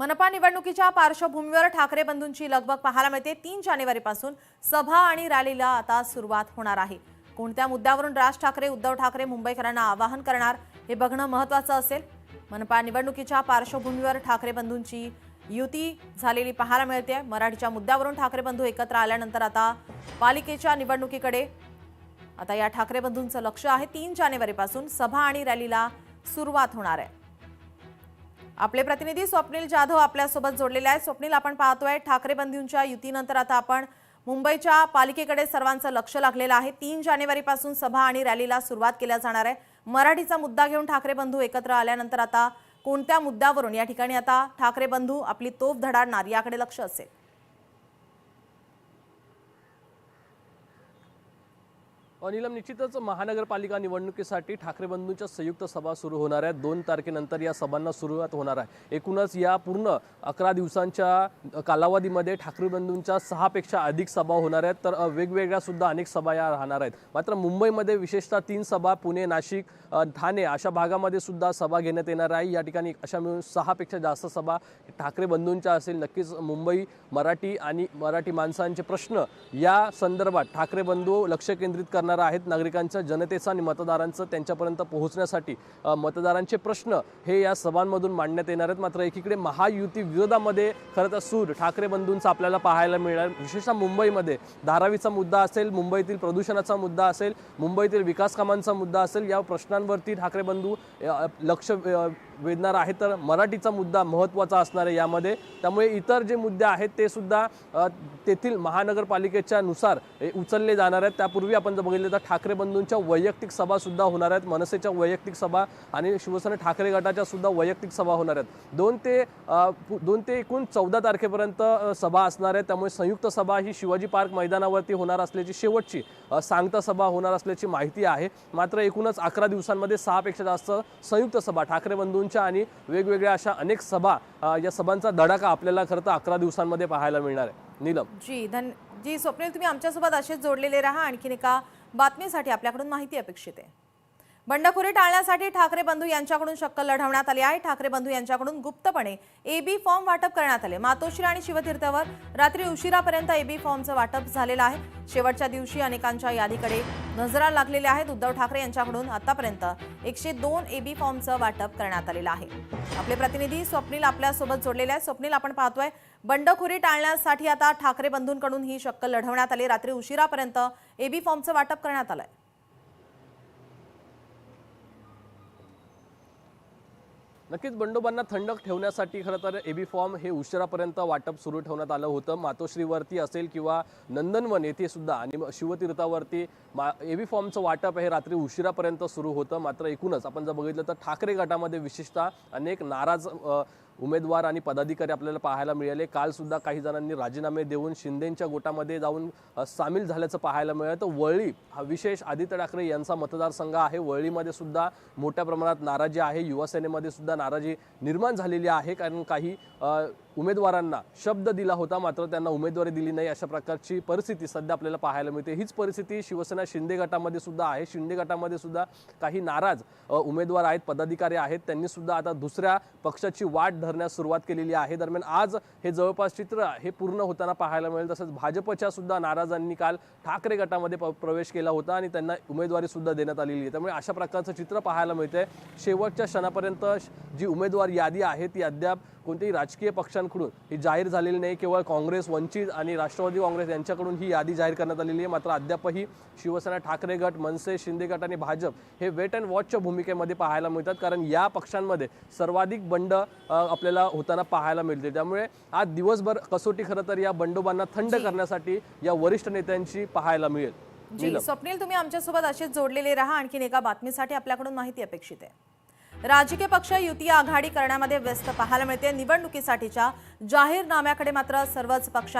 मनपा निवडणुकीच्या पार्श्वभूमीवर ठाकरे बंधूंची लगबग पाहायला मिळते। 3 जानेवारीपासून सभा आणि रॅलीला आता सुरुवात होणार आहे। कोणत्या मुद्द्यावरून राज ठाकरे उद्धव ठाकरे मुंबईकरांना आवाहन करणार हे बघणं महत्त्वाचं असेल। मनपा निवडणुकीच्या पार्श्वभूमीवर ठाकरे बंधूंची युती झालेली पाहायला मिळते। मराठीच्या मुद्द्यावरून ठाकरे बंधू एकत्र आल्यानंतर आता पालिकेच्या निवडणुकीकडे आता या ठाकरे बंधूंचं लक्ष आहे। 3 जानेवारीपासून सभा आणि रॅलीला सुरुवात होणार आहे। आपले प्रतिनिधी स्वप्नील जाधव आपल्या सोबत जोडलेले आहेत। स्वप्नील, आपण पाहतोय ठाकरे बंधूंच्या युतीनंतर आता आपण मुंबईच्या पालिकेकडे सर्वांचं लक्ष लागलेलं आहे। 3 जानेवारीपासून सभा आणि रॅलीला सुरुवात केल्या जाणार आहे। मराठीचा मुद्दा घेऊन ठाकरे बंधू एकत्र आल्यानंतर आता कोणत्या मुद्द्यावरून या ठिकाणी आता ठाकरे बंधू आपली तोफ धडाडणार याकडे लक्ष असेल। नीलम, निश्चितच महानगरपालिका निवडणुकीसाठी ठाकरे बंधूंच्या संयुक्त सभा सुरू होणार आहेत। 2 तारखेनंतर या सभांना सुरुवात होणार आहे। एकूणच या पूर्ण 11 दिवसांच्या कालावधीमध्ये ठाकरे बंधूंच्या 6 पेक्षा अधिक सभा होणार आहेत, तर वेगवेगळ्या सुद्धा अनेक सभा या राहणार आहेत। मात्र मुंबईमध्ये विशेषतः 3 सभा, पुणे, नाशिक, ठाणे अशा भागामध्ये सुद्धा सभा घेण्यात येणार आहे। या ठिकाणी अशा मिळून 6 पेक्षा जास्त सभा ठाकरे बंधूंच्या असेल। नक्कीच मुंबई, मराठी आणि मराठी माणसांचे प्रश्न या संदर्भात ठाकरे बंधू लक्ष केंद्रित करणार आहेत। नागरिकांच्या, जनतेचा आणि मतदारांचं त्यांच्यापर्यंत पोहोचण्यासाठी मतदारांचे प्रश्न हे या सभांमधून मांडण्यात येणार आहेत। मात्र एकीकडे महायुती विरोधामध्ये खरं तर सूर ठाकरे बंधूंचा आपल्याला पाहायला मिळणार। विशेषतः मुंबईमध्ये धारावीचा मुद्दा असेल, मुंबईतील प्रदूषणाचा मुद्दा असेल, मुंबईतील विकास कामांचा मुद्दा असेल, या प्रश्नांवरती ठाकरे बंधू लक्ष वेधणार आहे। तर मराठीचा मुद्दा महत्त्वाचा असणार आहे यामध्ये। त्यामुळे इतर जे मुद्दे आहेत ते सुद्धा तेथील महानगरपालिकेच्या नुसार उचलले जाणार आहेत। त्यापूर्वी आपण जर बघितलं तर ठाकरे बंधूंच्या वैयक्तिक सभा सुद्धा होणार आहेत। मनसेच्या वैयक्तिक सभा आणि शिवसेना ठाकरे गटाच्या सुद्धा वैयक्तिक सभा होणार आहेत। 2 ते एकूण 14 तारखेपर्यंत सभा असणार आहे। त्यामुळे संयुक्त सभा ही शिवाजी पार्क मैदानावरती होणार असल्याची शेवटची सांगता सभा होणार असल्याची माहिती आहे। मात्र एकूणच 11 दिवसांमध्ये 6 पेक्षा जास्त संयुक्त सभा ठाकरे बंधूंच्या आणि वेगवेगळ्या अशा अनेक सभा, या सभांचा धडाका आपल्याला खरं तर 11 दिवसांमध्ये पाहायला मिळणार आहे। नीलम जी स्वप्नील, तुम्ही आमच्यासोबत असेच जोडलेले राहा। आणखीन एका बातमीसाठी आपल्याकडून माहिती अपेक्षित आहे। बंडखोरी टाळण्यासाठी ठाकरे बंधू यांच्याकडून शक्कल लढवण्यात आली आहे। ठाकरे बंधू यांच्याकडून गुप्तपणे एबी फॉर्म वाटप करण्यात आले। मातोश्री आणि शिवतीर्थवर रात्री उशिरापर्यंत एबी फॉर्मचं वाटप झालेलं आहे। शेवटच्या दिवशी अनेकांच्या यादीकडे नजरा लागलेल्या आहेत। उद्धव ठाकरे यांच्याकडून आतापर्यंत 102 एबी फॉर्मचं वाटप करण्यात आलेलं आहे। आपले प्रतिनिधी स्वप्नील आपल्या सोबत जोडलेले आहेत। स्वप्नील, आपण पाहतोय बंडखोरी टाळण्यासाठी आता ठाकरे बंधूंकडून ही शक्कल लढवण्यात आली। रात्री उशिरापर्यंत एबी फॉर्मचं वाटप करण्यात आलंय। नक्कीच बंडोबांना थंड ठेवण्यासाठी खरं तर एबी फॉर्म हे उशिरापर्यंत वाटप सुरू ठेवण्यात आलं होतं। मातोश्रीवरती असेल किंवा नंदनवन येथे सुद्धा आणि शिवतीर्थावरती एबी फॉर्मचं वाटप हे रात्री उशिरापर्यंत सुरू होतं। मात्र एकूणच आपण जर बघितलं तर ठाकरे गटामध्ये विशेषतः अनेक नाराज उमेदवार आणि पदाधिकारी आपल्याला पाहायला मिळाले। काल सुद्धा काही जणांनी राजीनामे देऊन शिंदेंच्या गोटामध्ये जाऊन सामील झाल्याचं पाहायला मिळालं। तर वरळी हा विशेष आदित्य ठाकरे यांचा मतदारसंघ आहे। वरळीमध्ये सुद्धा मोठ्या प्रमाणात नाराजी आहे। युवासेनेमध्ये सुद्धा नाराजी निर्माण झालेली आहे, कारण काही उमेदवारांना शब्द दिला होता मात्र त्यांना उमेदवारी दिली नाही, अशा प्रकारची परिस्थिती सध्या आपल्याला पाहायला मिळते। हीच परिस्थिती शिवसेना शिंदे गटामध्ये सुद्धा आहे। शिंदे गटामध्ये सुद्धा काही नाराज उमेदवार आहेत, पदाधिकारी आहेत। त्यांनी सुद्धा आता दुसऱ्या पक्षाची वाट धरण्यास सुरुवात केलेली आहे। दरम्यान आज हे जवळपास चित्र हे पूर्ण होताना पाहायला मिळेल। तसंच भाजपच्या सुद्धा नाराजांनी काल ठाकरे गटामध्ये प्रवेश केला होता आणि त्यांना उमेदवारी सुद्धा देण्यात आलेली आहे। त्यामुळे अशा प्रकारचं चित्र पाहायला मिळतंय। शेवटच्या क्षणापर्यंत जी उमेदवार यादी आहे ती अद्याप कोणत्याही राजकीय पक्षांकडून ही जाहीर झालेली नाही। केवळ काँग्रेस, वंचित आणि राष्ट्रवादी काँग्रेस यांच्याकडून ही यादी जाहीर करण्यात आलेली आहे। मात्र अद्यापही शिवसेना ठाकरे गट, मनसे, शिंदे गट आणि भाजप हे वेट अँड वॉचच्या भूमिकेमध्ये पाहायला मिळतात, कारण या पक्षांमध्ये सर्वाधिक बंड आपल्याला होताना पाहायला मिळते। त्यामुळे आज दिवसभर कसोटी खरं तर या बंडोबांना थंड करण्यासाठी या वरिष्ठ नेत्यांची पाहायला मिळेल। जी स्वप्नील, तुम्ही आमच्यासोबत असेच जोडलेले राहा। आणखीन एका बातमीसाठी आपल्याकडून माहिती अपेक्षित आहे। राजकीय पक्ष युती आघाडी करण्यामध्ये व्यस्त पाहायला मिळते। निवडणुकीसाठीच्या जाहीरनाम्याकडे मात्र सर्वच पक्ष